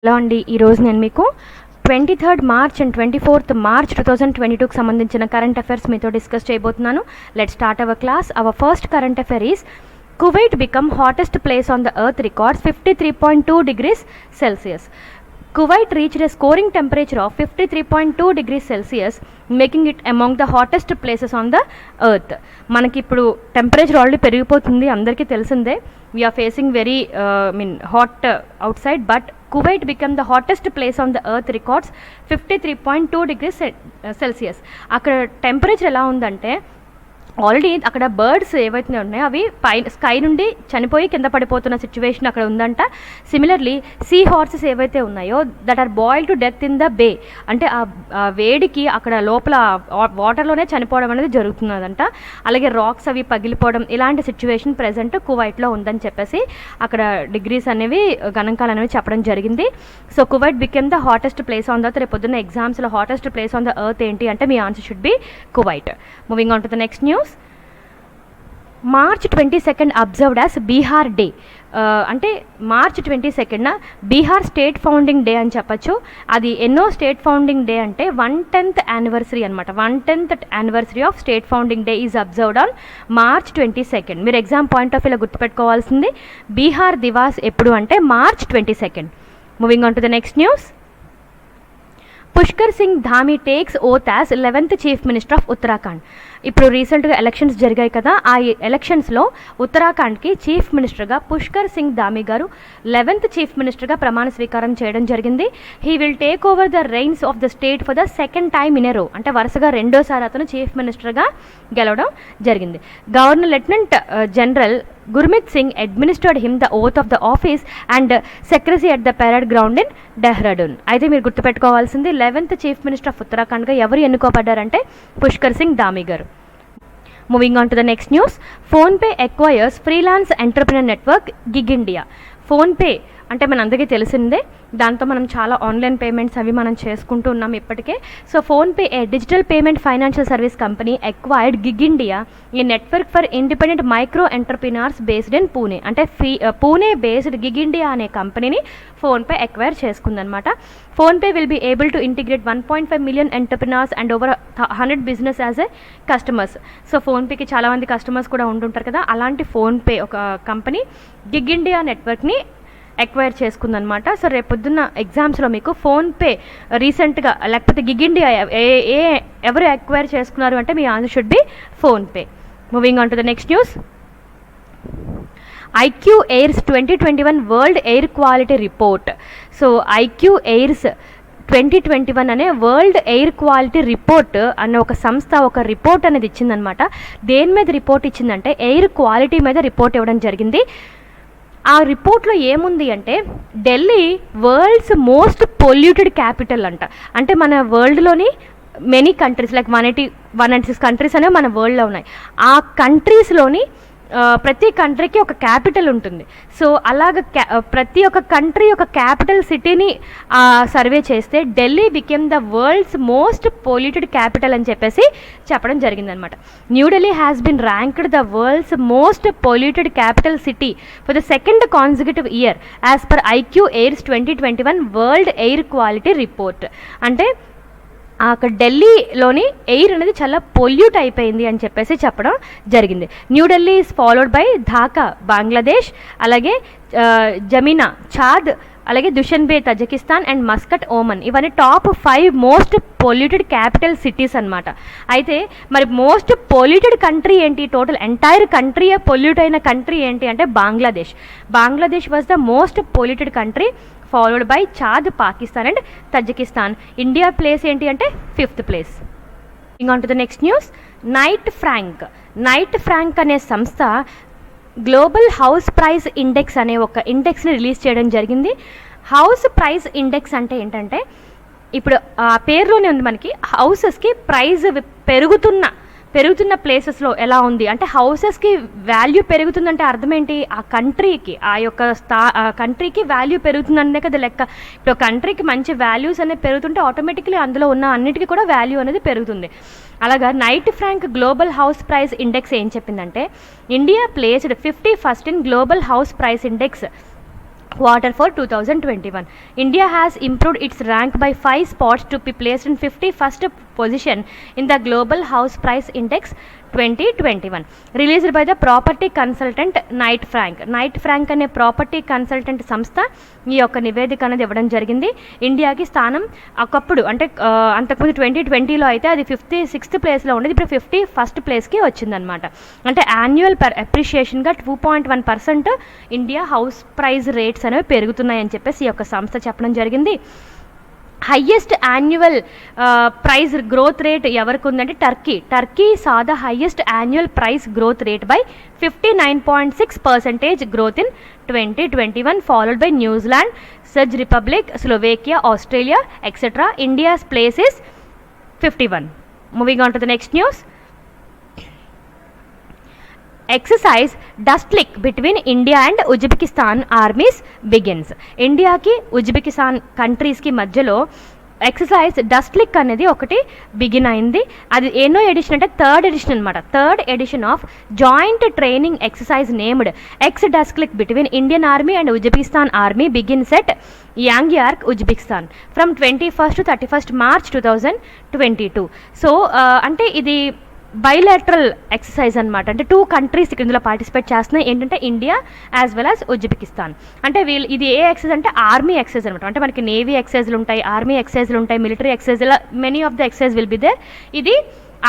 Hello అండి, ఈరోజు నేను మీకు 23rd March and 24th March 2022కి సంబంధించిన కరెంట్ అఫైర్స్ మీతో డిస్కస్ చేయబోతున్నాను. Let start our class. Our first current affair is Kuwait become hottest place on the earth records 53.2 degrees Celsius. Kuwait reached a scoring temperature of 53.2 degrees Celsius, making it among the hottest places on the earth. మనకి ఇప్పుడు temperature already పెరిగిపోతుంది, అందరికీ తెలిసిందే. We are facing very hot outside, but Kuwait became the hottest place on the earth, records 53.2 degrees Celsius. అక్కడ temperature ఎలా ఉందంటే already అక్కడ birds ఏవైతే ఉన్నాయో అవి స్కై నుండి చనిపోయి కింద పడిపోతున్న సిచ్యువేషన్ అక్కడ ఉందంట. సిమిలర్లీ సీ హార్సెస్ ఏవైతే ఉన్నాయో that are boil to death in the bay, అంటే ఆ వేడికి అక్కడ లోపల వాటర్లోనే చనిపోవడం అనేది జరుగుతున్నదంట. అలాగే రాక్స్ అవి పగిలిపోవడం, ఇలాంటి సిచ్యువేషన్ ప్రెజెంట్ కువైట్లో ఉందని చెప్పేసి అక్కడ డిగ్రీస్ అనేవి గణాంకాలు అనేవి చెప్పడం జరిగింది. So Kuwait became the hottest place on the earth. రేపు పొద్దున్న ఎగ్జామ్స్లో hottest place on the earth ఏంటి అంటే మీ answer should be Kuwait. Moving on to the next news. March 22nd observed as Bihar day. అంటే March 22nd Bihar state founding day అని చెప్పచ్చు. అది ఎన్నో స్టేట్ ఫౌండింగ్ డే అంటే 110th యానివర్సరీ అనమాట. 110th anniversary of state founding day is observed on March 22nd. మీరు exam point of వ్యూలో గుర్తుపెట్టుకోవాల్సింది బీహార్ దివాస్ ఎప్పుడు అంటే March 22nd. Moving on to the next news. Pushkar Singh Dhami takes oath as 11th chief minister of Uttarakhand. ఇప్పుడు రీసెంట్గా elections జరిగాయి కదా, ఆ ఎలక్షన్స్లో ఉత్తరాఖండ్కి చీఫ్ మినిస్టర్గా పుష్కర్ సింగ్ ధామీ గారు 11th చీఫ్ మినిస్టర్గా ప్రమాణ స్వీకారం చేయడం జరిగింది. He will take over the reins of the state for the second time in a row, అంటే వరుసగా రెండోసారి అతను చీఫ్ మినిస్టర్గా గెలవడం జరిగింది. Governor lieutenant general Gurmit Singh administered him the oath of the office and secretary at the parade ground in Dehradun. అయితే మీరు గుర్తుపెట్టుకోవాల్సింది 11th చీఫ్ మినిస్టర్ ఆఫ్ ఉత్తరాఖండ్గా ఎవరు ఎన్నుకోబడ్డారంటే పుష్కర్ సింగ్ ధామీ గారు. Moving on to the next news. PhonePe acquires freelance entrepreneur network Gig India. PhonePe అంటే మన అందరికీ తెలిసిందే, దాంతో మనం చాలా ఆన్లైన్ పేమెంట్స్ అవి మనం చేసుకుంటూ ఉన్నాం ఇప్పటికే. So PhonePe a digital payment financial service company acquired gig India, a network for independent micro entrepreneurs based in Pune. అంటే పూణే బేస్డ్ గిగ్ ఇండియా అనే కంపెనీని ఫోన్పే అక్వైర్ చేసుకుందనమాట. PhonePe will be able to integrate 1.5 million entrepreneurs and over 100 business as a customers. So ఫోన్పేకి చాలామంది customers కూడా ఉంటుంటారు కదా, అలాంటి ఫోన్పే ఒక కంపెనీ గిగ్ ఇండియా నెట్వర్క్ని ఎక్వైర్ చేసుకుందనమాట. సో రేపు పొద్దున్న ఎగ్జామ్స్లో మీకు ఫోన్పే రీసెంట్గా లేకపోతే గిగ్ ఇండియా ఎవరు ఎక్వైర్ చేసుకున్నారు అంటే మీ answer should be PhonePe. Moving on to the next news. IQ heirs 2021 world air quality report. So IQ heirs 2021 అనే వరల్డ్ ఎయిర్ క్వాలిటీ రిపోర్ట్ అనే ఒక సంస్థ ఒక రిపోర్ట్ అనేది ఇచ్చిందనమాట. దేని మీద రిపోర్ట్ ఇచ్చిందంటే ఎయిర్ క్వాలిటీ మీద రిపోర్ట్ ఇవ్వడం జరిగింది. ఆ రిపోర్ట్లో ఏముంది అంటే Delhi world's most polluted capital అంట. అంటే మన వరల్డ్లోని మెనీ కంట్రీస్ లైక్ 196 కంట్రీస్ అనేవి మన వరల్డ్లో ఉన్నాయి. ఆ కంట్రీస్లోని ప్రతి కంట్రీకి ఒక క్యాపిటల్ ఉంటుంది. సో అలాగ ప్రతి ఒక్క కంట్రీ ఒక క్యాపిటల్ సిటీని సర్వే చేస్తే Delhi became the world's most polluted capital అని చెప్పేసి చెప్పడం జరిగిందనమాట. New Delhi has been ranked the world's most polluted capital city for the second consecutive year as per IQ heirs 2021 world air quality report. అంటే అక్కడ ఢిల్లీలోని ఎయిర్ అనేది చాలా పొల్యూట్ అయిపోయింది అని చెప్పేసి చెప్పడం జరిగింది. New Delhi is followed by Dhaka Bangladesh, అలాగే జమీనా చాద్, అలాగే Dushanbe Tajikistan and Muscat Oman. ఇవన్నీ top 5 most polluted capital cities అనమాట. అయితే మరి మోస్ట్ పొల్యూటెడ్ కంట్రీ ఏంటి, టోటల్ ఎంటైర్ కంట్రీ పొల్యూట్ అయిన కంట్రీ ఏంటి అంటే Bangladesh. Bangladesh was the most polluted country followed by Chad, Pakistan and Tajikistan. India place ఏంటి అంటే 5th ప్లేస్. ఇంగ్ on to the next news. Knight Frank అనే సంస్థ గ్లోబల్ హౌస్ ప్రైస్ ఇండెక్స్ అనే ఒక ఇండెక్స్ని రిలీజ్ చేయడం జరిగింది. హౌస్ ప్రైస్ ఇండెక్స్ అంటే ఏంటంటే ఇప్పుడు ఆ పేరులోనే ఉంది మనకి, హౌసెస్కి ప్రైస్ పెరుగుతున్న ప్లేసెస్లో ఎలా ఉంది అంటే హౌసెస్కి వాల్యూ పెరుగుతుందంటే అర్థం ఏంటి, ఆ కంట్రీకి ఆ యొక్క కంట్రీకి వాల్యూ పెరుగుతుందనే కదా లెక్క. ఇప్పుడు కంట్రీకి మంచి వాల్యూస్ అనేవి పెరుగుతుంటే ఆటోమేటిక్లీ అందులో ఉన్న అన్నిటికీ కూడా వాల్యూ అనేది పెరుగుతుంది. అలాగా Knight Frank global house price index ఏం చెప్పిందంటే India placed 51st in global house price index water for 2021. India has improved its rank by 5 spots to be placed in 51st position in the Global House Price Index 2021, released by the property consultant Knight Frank అనే property consultant సంస్థ ఈ యొక్క నివేదిక అనేది ఇవ్వడం జరిగింది. ఇండియాకి స్థానం ఒకప్పుడు అంటే అంతకుముందు 2020లో అయితే అది 56th ప్లేస్లో ఉండేది, ఇప్పుడు 51st ప్లేస్కి వచ్చిందనమాట. అంటే యాన్యువల్ అప్రిషియేషన్గా 2.1% ఇండియా హౌస్ ప్రైజ్ రేట్స్ అనేవి పెరుగుతున్నాయని చెప్పేసి ఈ యొక్క సంస్థ చెప్పడం జరిగింది. Highest annual price growth rate ఎవరికి ఉందంటే Turkey saw the highest annual price growth rate by 59.6% growth in 2021, followed by New Zealand, చెక్ Republic, Slovakia, Australia etcetera. India's place is 51. Moving on to the next news. Exercise Dustlik between India and Uzbekistan armies begins. ఇండియాకి Uzbekistan కంట్రీస్కి మధ్యలో exercise dust lick అనేది ఒకటి begin అయింది. అది ఎన్నో edition అంటే థర్డ్ ఎడిషన్ అనమాట. Third edition of joint training exercise named ex Dustlik between Indian army and Uzbekistan army begins at Yangiarik, Uzbekistan from 21st to 31st March 2022. So అంటే ఇది bilateral exercise అనమాట. అంటే 2 countries ఇందులో participate చేస్తున్నాయి. ఏంటంటే India as well as Uzbekistan. అంటే ఇది ఏ ఎక్సర్సైజ్ అంటే ఆర్మీ ఎక్సర్సైజ్ అనమాట. అంటే మనకి నేవీ ఎక్సర్సైజ్లు ఉంటాయి, ఆర్మీ ఎక్సర్సైజ్లు ఉంటాయి, మిలిటరీ ఎక్సర్సైజ్, ఇలా many of the exercise will be there. ఇది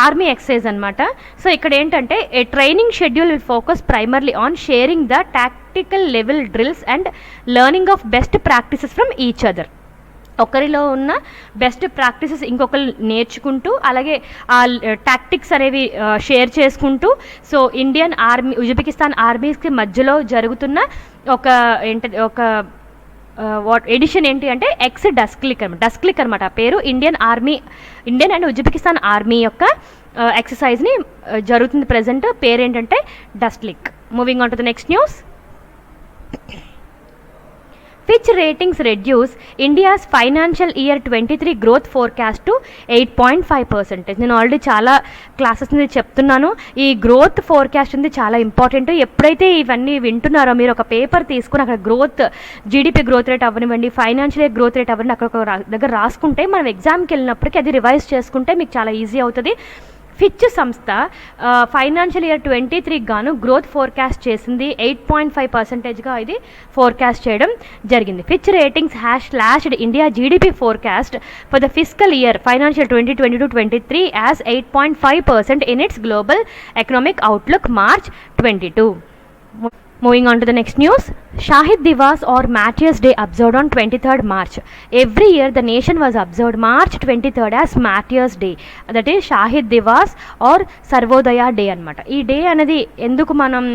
ఆర్మీ ఎక్సర్సైజ్ అనమాట. సో ఇక్కడ ఏంటంటే a training schedule will focus primarily on sharing the tactical level drills and learning of best practices from each other. ఒకరిలో ఉన్న best practices ఇంకొకరు నేర్చుకుంటూ, అలాగే ఆ టాక్టిక్స్ అనేవి షేర్ చేసుకుంటూ, సో ఇండియన్ ఆర్మీ ఉజ్బెకిస్తాన్ ఆర్మీస్కి మధ్యలో జరుగుతున్న ఒక ఎడిషన్ ఏంటి అంటే ఎక్స్ డస్ట్ లిక్ అనమాట. ఆ పేరు ఇండియన్ అండ్ ఉజ్బెకిస్తాన్ ఆర్మీ యొక్క ఎక్సర్సైజ్ని జరుగుతుంది ప్రజెంట్. పేరు ఏంటంటే Dustlik. Moving on to the next news. Fitch Ratings reduce India's financial year 23 growth forecast to 8.5%. నేను ఆల్రెడీ చాలా క్లాసెస్ మీద చెప్తున్నాను, ఈ గ్రోత్ ఫోర్కాస్ట్ అనేది చాలా ఇంపార్టెంట్. ఎప్పుడైతే ఇవన్నీ వింటున్నారో మీరు ఒక పేపర్ తీసుకుని అక్కడ గ్రోత్, జీడిపి గ్రోత్ రేట్ అవ్వనివ్వండి, ఫైనాన్షియల్ ఇయర్ గ్రోత్ రేట్ అవ్వండి, అక్కడ ఒక దగ్గర రాసుకుంటే మనం ఎగ్జామ్కి వెళ్ళినప్పటికీ అది రివైజ్ చేసుకుంటే మీకు చాలా ఈజీ అవుతుంది. ఫిచ్ సంస్థ ఫైనాన్షియల్ ఇయర్ 23 గాను గ్రోత్ ఫోర్కాస్ట్ చేసింది. 8.5%గా ఇది ఫోర్కాస్ట్ చేయడం జరిగింది. Fitch Ratings has slashed India GDP forecast for the fiscal year financial 2022-23 as 8.5% in its global economic outlook March 22. Moving on to the next news. Shahid Divas or Martyrs Day observed on 23rd March. Every year the nation was observed March 23rd as Martyrs Day. That is Shahid Divas or Sarvodaya Day anamata. Ee day anadi enduku manam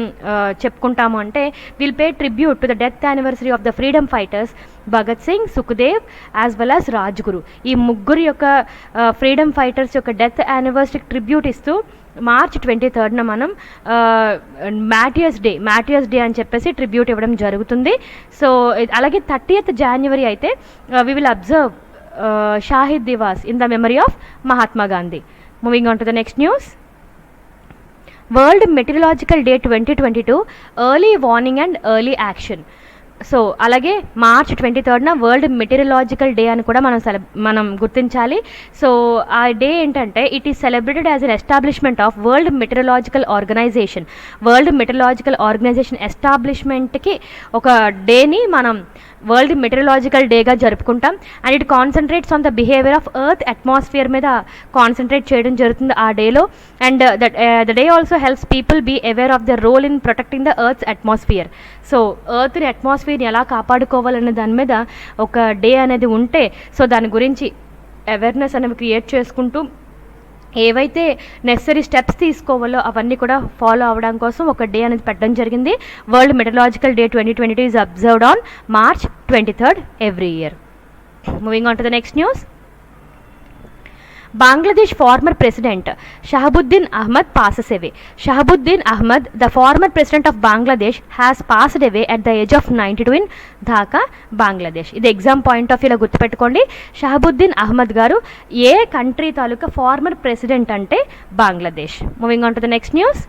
చెప్పుకుంటాము అంటే will pay tribute to the death anniversary of the freedom fighters Bhagat Singh, Sukhdev as well as Rajguru. ఈ ముగ్గురు యొక్క freedom fighters యొక్క death యానివర్సరీకి tribute ఇస్తూ March 23rd మనం మ్యాటియర్స్ day అని చెప్పేసి ట్రిబ్యూట్ ఇవ్వడం జరుగుతుంది. సో అలాగే 30th January అయితే we will observe Shaheed Diwas in the memory of Mahatma Gandhi. Moving on to the next news. World Meteorological Day 2022 early warning and early action. So అలాగే March 23rd World Meteorological Day అని కూడా మనం గుర్తించాలి. So ఆ day ఏంటంటే it is celebrated as an establishment of World Meteorological Organisation ఎస్టాబ్లిష్మెంట్కి ఒక డేని మనం వరల్డ్ మెటీరియలాజికల్ డేగా జరుపుకుంటాం. And it concentrates on the behaviour of earth atmosphere మీద కాన్సన్ట్రేట్ చేయడం జరుగుతుంది ఆ డేలో. And the day also helps people be aware of the role in protecting the earth's atmosphere. So ఎర్త్ని అట్మాస్ఫియర్ని ఎలా కాపాడుకోవాలనే దాని మీద ఒక డే అనేది ఉంటే, సో దాని గురించి అవేర్నెస్ అనేవి క్రియేట్ చేసుకుంటూ ఏవైతే నెసరీ స్టెప్స్ తీసుకోవాలో అవన్నీ కూడా ఫాలో అవ్వడం కోసం ఒక డే అనేది పెట్టడం జరిగింది. World Meteorological Day 2022 is observed on March 23rd every year. Moving on to the next news. Bangladesh former president Shahabuddin Ahmad passes away. Shahabuddin Ahmad, the former president of Bangladesh, has passed away at the age of 92 in Dhaka, Bangladesh. ఇది exam point of వ్యూలో గుర్తుపెట్టుకోండి. షహబుద్దీన్ అహ్మద్ గారు ఏ country తాలూకా former president అంటే Bangladesh. Moving on to the next news.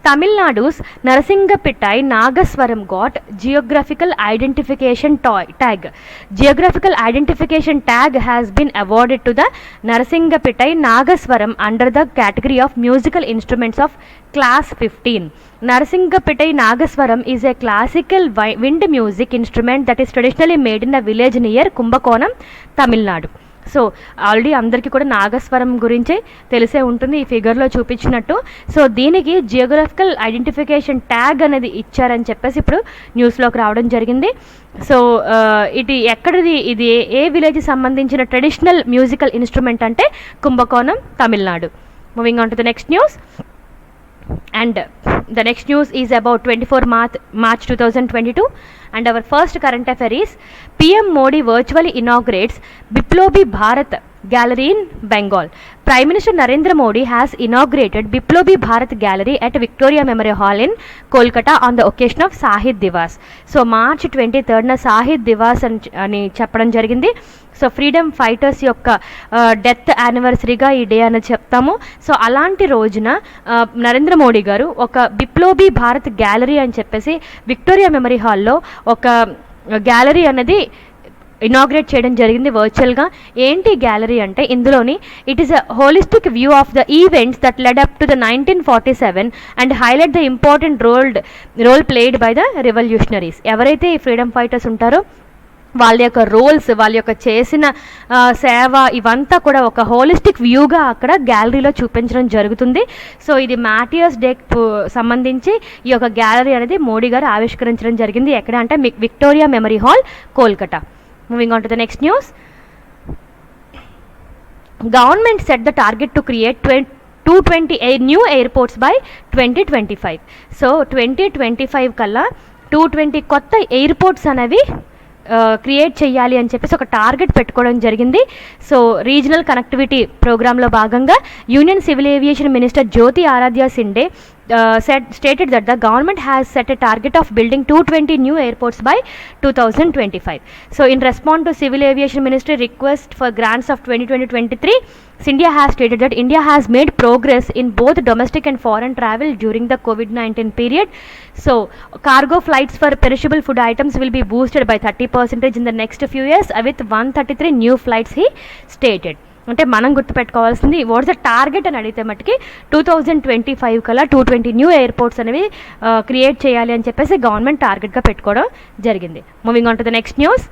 Tamil Nadu's Narasingapettai Nagaswaram got geographical identification tag. Geographical identification tag has been awarded to the Narasingapettai Nagaswaram under the category of musical instruments of class 15. Narasingapettai Nagaswaram is a classical wind music instrument that is traditionally made in a village near Kumbakonam, Tamil Nadu. So already అందరికీ కూడా నాగస్వరం గురించే తెలిసే ఉంటుంది ఈ ఫిగర్లో చూపించినట్టు. So దీనికి geographical identification tag అనేది ఇచ్చారని చెప్పేసి ఇప్పుడు న్యూస్లోకి రావడం జరిగింది. సో ఇది ఎక్కడిది, ఇది ఏ విలేజ్ సంబంధించిన ట్రెడిషనల్ మ్యూజికల్ ఇన్స్ట్రుమెంట్ అంటే కుంభకోణం, Tamil Nadu. Moving on to the next news. And the next news is about 24 March 2022, and our first current affair is PM Modi virtually inaugurates Biplobi Bharat Gallery in Bengal. Prime Minister Narendra Modi has inaugurated Biplobi Bharat Gallery at Victoria Memorial Hall in Kolkata on the occasion of Sahid Divas. So March 23rd na Sahid Divas ani చెప్పడం జరిగింది. So freedom fighters యొక్క death యానివర్సరీగా ఈ day అని చెప్తాము. So అలాంటి రోజున నరేంద్ర మోడీ గారు ఒక బిప్లోబీ భారత్ గ్యాలరీ అని చెప్పేసి విక్టోరియా మెమరీ హాల్లో ఒక గ్యాలరీ అనేది ఇనాగ్రేట్ చేయడం జరిగింది వర్చువల్గా. ఏంటి గ్యాలరీ అంటే ఇందులోని it is a holistic view of the events that led up to the 1947 and highlight the important role played by the revolutionaries. ఎవరైతే ఈ ఫ్రీడమ్ ఫైటర్స్ ఉంటారో వాళ్ళ యొక్క రోల్స్, వాళ్ళ యొక్క చేసిన సేవ ఇవంతా కూడా ఒక హోలిస్టిక్ వ్యూగా అక్కడ గ్యాలరీలో చూపించడం జరుగుతుంది. సో ఇది మ్యాటియర్స్ డే సంబంధించి ఈ యొక్క గ్యాలరీ అనేది మోడీ గారు ఆవిష్కరించడం జరిగింది. ఎక్కడ అంటే Victoria memory hall, Kolkata. Moving on to the next news. Government set the target to create 228 new airports by 2025. So 2025 కల్లా 220 కొత్త ఎయిర్పోర్ట్స్ అనేవి క్రియేట్ చేయాలి అని చెప్పేసి ఒక టార్గెట్ పెట్టుకోవడం జరిగింది. సో రీజనల్ కనెక్టివిటీ ప్రోగ్రాంలో భాగంగా union civil aviation minister Jyotiraditya Scindia stated that the government has set a target of building 220 new airports by 2025. So in response to civil aviation ministry request for grants of 2020-23, India has stated that India has made progress in both domestic and foreign travel during the COVID-19 period. So cargo flights for perishable food items will be boosted by 30% in the next few years with 133 new flights, he stated. అంటే మనం గుర్తుపెట్టుకోవాల్సింది what's the target అని అడిగితే మటుకి 2025 కల్లా 220 new airports అనేవి create చేయాలి అని చెప్పేసి గవర్నమెంట్ టార్గెట్గా పెట్టుకోవడం జరిగింది. Moving on to the next news.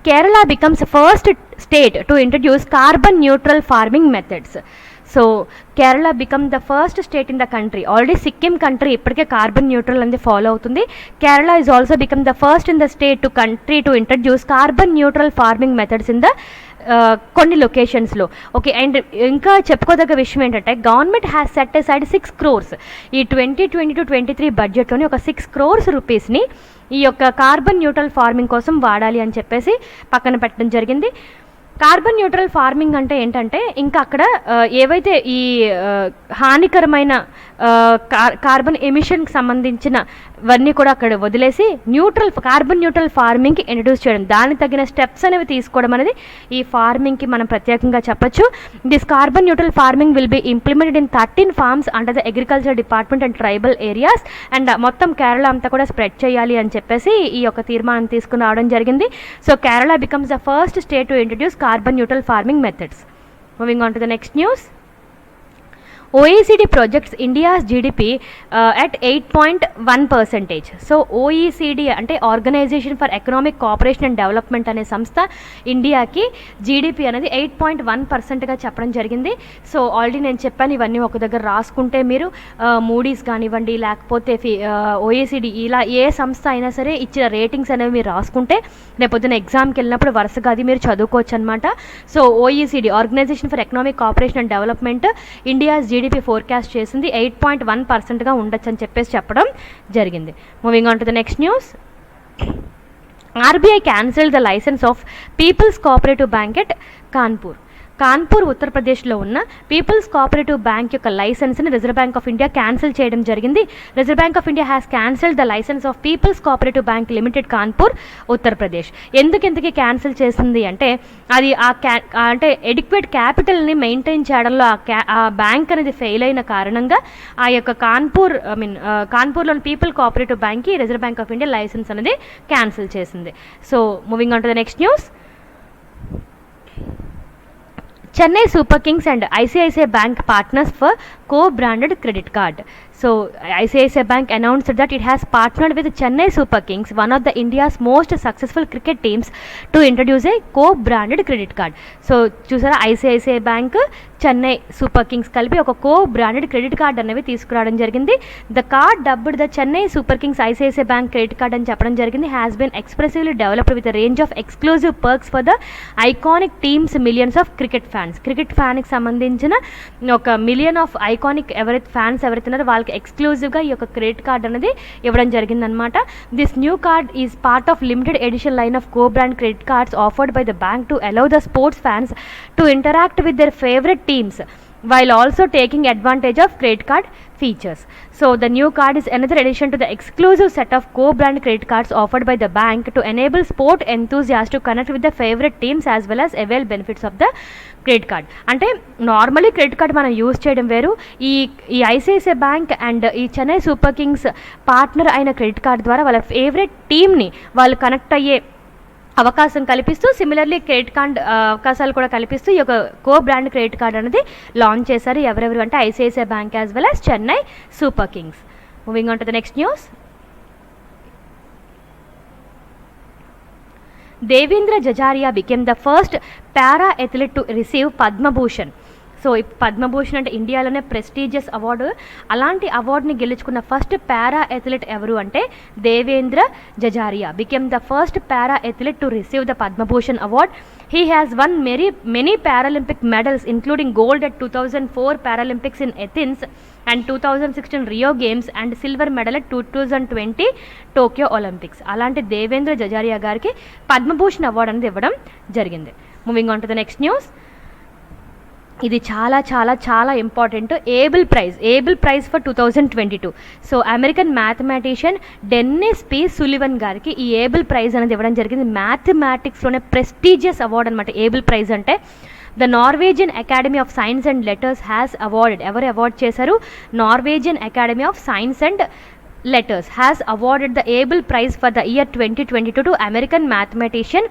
Kerala becomes first state to introduce carbon neutral farming methods. So Kerala become the first state in the country. Already Sikkim country ఇప్పటికే కార్బన్ న్యూట్రల్ అనేది follow అవుతుంది. Kerala is also become the first in the state to country to introduce carbon neutral farming methods in the కొన్ని లొకేషన్స్లో. Okay, and ఇంకా చెప్పుకోదగ్గ విషయం ఏంటంటే government has set aside 6 crores ఈ 2022-23 బడ్జెట్లోని ఒక 6 crores రూపీస్ని ఈ యొక్క కార్బన్ న్యూట్రల్ ఫార్మింగ్ కోసం వాడాలి అని చెప్పేసి పక్కన పెట్టడం జరిగింది. కార్బన్ న్యూట్రల్ ఫార్మింగ్ అంటే ఏంటంటే ఇంకా అక్కడ ఏవైతే ఈ హానికరమైన కార్బన్ ఎమిషన్కి సంబంధించినవన్నీ కూడా అక్కడ వదిలేసి కార్బన్ న్యూట్రల్ ఫార్మింగ్కి ఇంట్రడ్యూస్ చేయడం, దానికి తగిన స్టెప్స్ అనేవి తీసుకోవడం అనేది ఈ ఫార్మింగ్కి మనం ప్రత్యేకంగా చెప్పొచ్చు. This carbon neutral farming will be implemented in 13 farms under the agriculture department and tribal areas. And మొత్తం కేరళ అంతా కూడా స్ప్రెడ్ చేయాలి అని చెప్పేసి ఈ యొక్క తీర్మానం తీసుకుని రావడం జరిగింది. So Kerala becomes the first state to introduce carbon neutral farming methods. Moving on to the next news. OECD projects India's GDP at 8.1%. So OECD అంటే organization for economic cooperation and development అనే సంస్థ ఇండియాకి జీడిపి అనేది 8.1%గా చెప్పడం జరిగింది. So already నేను చెప్పాను, ఇవన్నీ ఒక దగ్గర రాసుకుంటే మీరు మూడీస్ కానివ్వండి లేకపోతే OECD ఇలా ఏ సంస్థ అయినా సరే ఇచ్చిన రేటింగ్స్ అనేవి మీరు రాసుకుంటే రేపొద్దున ఎగ్జామ్కి వెళ్ళినప్పుడు వరుసగా అది మీరు చదువుకోవచ్చు అనమాట. So OECD organization for economic cooperation and development India's GDP forecast చేసింది 8.1%గా ఉండొచ్చు అని చెప్పేసి చెప్పడం జరిగింది. Moving on to the next news. RBI cancelled the license of People's Cooperative Bank at Kanpur. Kanpur ఉత్తరప్రదేశ్లో ఉన్న పీపుల్స్ కోఆపరేటివ్ బ్యాంక్ యొక్క లైసెన్స్ని reserve bank of India cancel చేయడం జరిగింది. Reserve bank of India has cancelled the licence of peoples cooperative bank limited Kanpur Uttar Pradesh. ఎందుకు cancel చేసింది అంటే అది అంటే ఎడిక్వేట్ క్యాపిటల్ని మెయింటైన్ చేయడంలో ఆ బ్యాంక్ అనేది ఫెయిల్ అయిన కారణంగా ఆ యొక్క కాన్పూర్లోని పీపుల్ కోఆపరేటివ్ బ్యాంక్కి reserve bank of India licence అనేది క్యాన్సిల్ చేసింది. So moving on to the next news. Chennai Super Kings and ICICI Bank partners for co-branded credit card. So ICICI Bank announced that it has partnered with Chennai Super Kings, one of the India's most successful cricket teams, to introduce a co-branded credit card. So చూసారా, ICICI Bank Chennai Super Kings కలిపి ఒక co-branded credit card అనేవి తీసుకురావడం జరిగింది. The card dubbed the Chennai Super Kings ICICI Bank credit card అని చెప్పడం జరిగింది. Has been expressively developed with range of exclusive perks for the iconic teams, millions of cricket fans. Cricket ఫ్యాన్కి సంబంధించిన ఒక million of iconic fans ఎవరైతే ఉన్నారో వాళ్ళకి ఎక్స్క్లూజివ్గా ఈ యొక్క క్రెడిట్ కార్డ్ అనేది ఇవ్వడం జరిగిందనమాట. This new card is part of limited edition line of co-brand credit cards offered by the bank to allow the sports fans to interact with their favourite teams while also taking advantage of credit card features. So the new card is another addition to the exclusive set of co-brand credit cards offered by the bank to enable sport enthusiasts to connect with their favorite teams as well as avail benefits of the credit card. అంటే normally credit card మనం use చేయడం వేరు, ఈ ICICI bank and ఈ Chennai Super Kings partner అయిన credit card ద్వారా వాళ్ళ favourite టీమ్ని వాళ్ళు కనెక్ట్ అయ్యే అవకాశం కల్పిస్తూ, సిమిలర్లీ క్రెడిట్ కార్డ్ అవకాశాలు కూడా కల్పిస్తూ ఈ యొక్క co-brand క్రెడిట్ కార్డ్ అనేది లాంచ్ చేశారు. ఎవరెవరు అంటే ICICI bank as well as Chennai Super Kings. Moving on to the next news. Devendra Jajaria became the first para athlete to receive Padma Bhushan. So Padma Bhushan అంటే ఇండియాలోనే ప్రెస్టీజియస్ అవార్డు. అలాంటి అవార్డుని గెలుచుకున్న first para athlete ఎవరు అంటే Devendra Jhajharia became the first para athlete to receive the Padma Bhushan award. He has won many Paralympic medals including gold at 2004 Paralympics in Athens and 2016 Rio Games and silver medal at 2020 Tokyo Olympics. అలాంటి దేవేంద్ర జజారియా గారికి Padma Bhushan award అనేది ఇవ్వడం జరిగింది. Moving on to the next news. ఇది చాలా చాలా చాలా important. Abel prize for 2022. So American mathematician Dennis P Sullivan గారికి ఈ ఏబుల్ ప్రైజ్ అనేది ఇవ్వడం జరిగింది. మ్యాథమెటిక్స్లోనే ప్రెస్టీజియస్ అవార్డ్ అనమాట ఏబుల్ ప్రైజ్ అంటే. The Norwegian Academy of Science and Letters has awarded, ఎవరు అవార్డ్ చేశారు? Norwegian Academy of Science and letters has awarded the Abel Prize for the year 2022 to American mathematician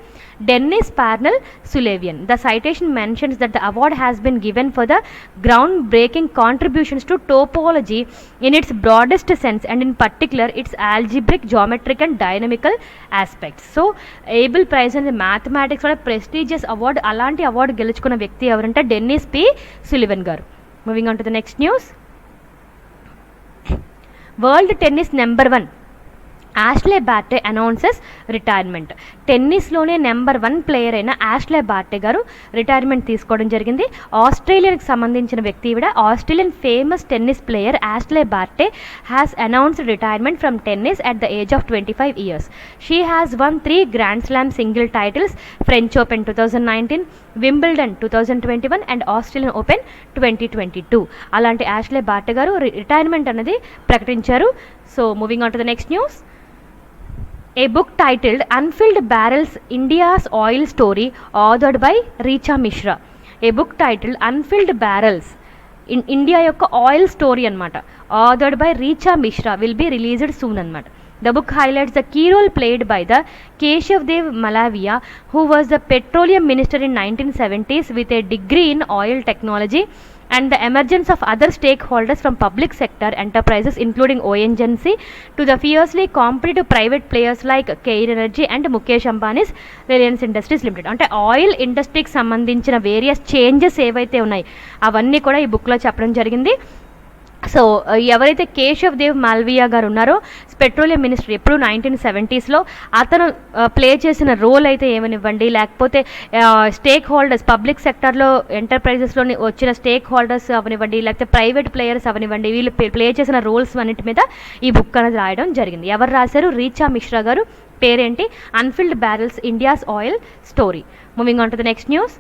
Dennis Parnell Sullivan. The citation mentions that the award has been given for the groundbreaking contributions to topology in its broadest sense and in particular its algebraic, geometric and dynamical aspects. So Abel Prize and the mathematics for a prestigious award. Alanti award గెలుచుకున్న వ్యక్తి ఎవరంటే Dennis P Sullivan గారు. Moving on to the next news. World tennis number 1 Ashleigh Barty announces retirement. టెన్నిస్లోనే number 1 player అయిన Ashleigh Barty గారు retirement తీసుకోవడం జరిగింది. ఆస్ట్రేలియాకి సంబంధించిన వ్యక్తి ఈవిడ. Australian famous tennis player Ashleigh Barty has announced retirement from tennis at the age of 25 years. She has won 3 Grand Slam single titles, French Open 2019, Wimbledon 2021 and Australian Open 2022. అలాంటి Ashley Barty గారు retirement అనేది ప్రకటించారు. So moving on to the next news. A book titled Unfilled Barrels India's Oil Story, authored by Richa Mishra. A book titled Unfilled Barrels in India యొక్క oil story అనమాట, authored by Richa Mishra, will be released soon అనమాట. The book highlights the key role played by the Keshav Dev Malaviya, who was the petroleum minister in 1970s with a degree in oil technology, and the emergence of other stakeholders from public sector enterprises including ONGC to the fiercely competitive private players like Kair Energy and Mukesh Ambani's Reliance Industries Limited. అంటే oil ఇండస్ట్రీకి సంబంధించిన various changes ఏవైతే ఉన్నాయి అవన్నీ కూడా ఈ బుక్లో చెప్పడం జరిగింది. సో ఎవరైతే కేశవ్ దేవ్ మాల్వియా గారు ఉన్నారో పెట్రోలియం మినిస్టర్ ఎప్పుడు 1970s అతను ప్లే చేసిన రోల్ అయితే ఏమనివ్వండి, లేకపోతే స్టేక్ హోల్డర్స్ పబ్లిక్ సెక్టర్లో ఎంటర్ప్రైజెస్లోని వచ్చిన స్టేక్ హోల్డర్స్ అవనివ్వండి, లేకపోతే ప్రైవేట్ ప్లేయర్స్ అవనివ్వండి, వీళ్ళు ప్లే చేసిన రోల్స్ అన్నిటి మీద ఈ బుక్ అనేది రాయడం జరిగింది. ఎవరు రాశారు? రీచా మిశ్రా గారు. పేరేంటి? Unfilled barrels India's oil story. Moving on to the next news.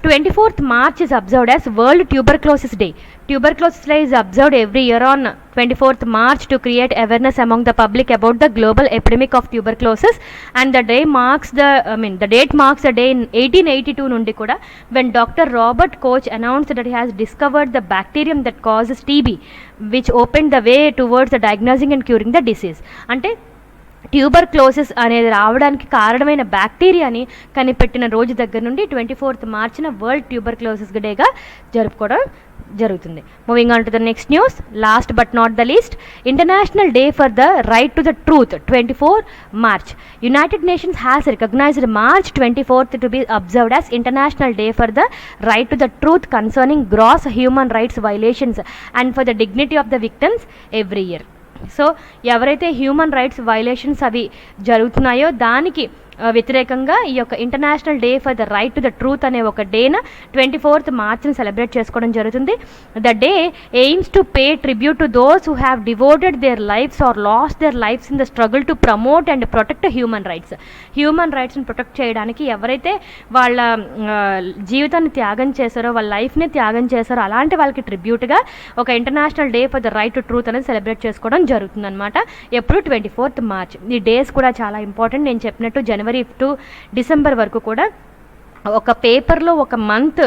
24th March is observed as World Tuberculosis Day. Tuberculosis Day is observed every year on 24th March to create awareness among the public about the global epidemic of tuberculosis, and the date marks the day in 1882 nundi kuda, when Dr. Robert Koch announced that he has discovered the bacterium that causes TB, which opened the way towards the diagnosing and curing the disease. Ante tuberculosis అనేది రావడానికి కారణమైన బ్యాక్టీరియాని కనిపెట్టిన రోజు దగ్గర నుండి 24th మార్చిన world tuberculosis డేగా జరుపుకోవడం జరుగుతుంది. Moving on to the next news, last but not the least, international Day for the Right to the truth 24 March. United Nations has recognized March 24th to be observed as International Day for the right to the truth concerning gross human rights violations and for the dignity of the victims every year. So ఎవరైతే human rights violations అవి జరుగుతున్నాయో దానికి వ్యతిరేకంగా ఈ యొక్క International Day for the Right to the Truth అనే ఒక డేన 24th Marchని సెలబ్రేట్ చేసుకోవడం జరుగుతుంది. The day aims to pay tribute to those who have devoted their lives or lost their lives in the struggle to promote and protect human rights. Human రైట్స్ని protect చేయడానికి ఎవరైతే వాళ్ళ జీవితాన్ని త్యాగం చేశారో, వాళ్ళ లైఫ్ని త్యాగం చేశారో అలాంటి వాళ్ళకి ట్రిబ్యూట్గా ఒక international Day for the Right to truth అనేది సెలబ్రేట్ చేసుకోవడం జరుగుతుంది అనమాట. ఎప్పుడు 24th March. ఈ డేస్ కూడా చాలా ఇంపార్టెంట్. నేను చెప్పినట్టు జనవరి టు డిసెంబర్ వరకు కూడా ఒక పేపర్లో ఒక మంత్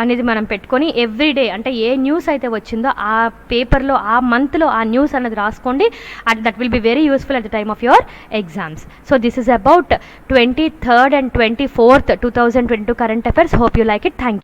అనేది మనం పెట్టుకొని ఎవ్రీడే, అంటే ఏ న్యూస్ అయితే వచ్చిందో ఆ పేపర్లో ఆ మంత్లో ఆ న్యూస్ అనేది రాసుకోండి. That will be very useful at the time of your exams. So this is about 23rd and 24th 2022 current affairs. Hope you like it. Thank you.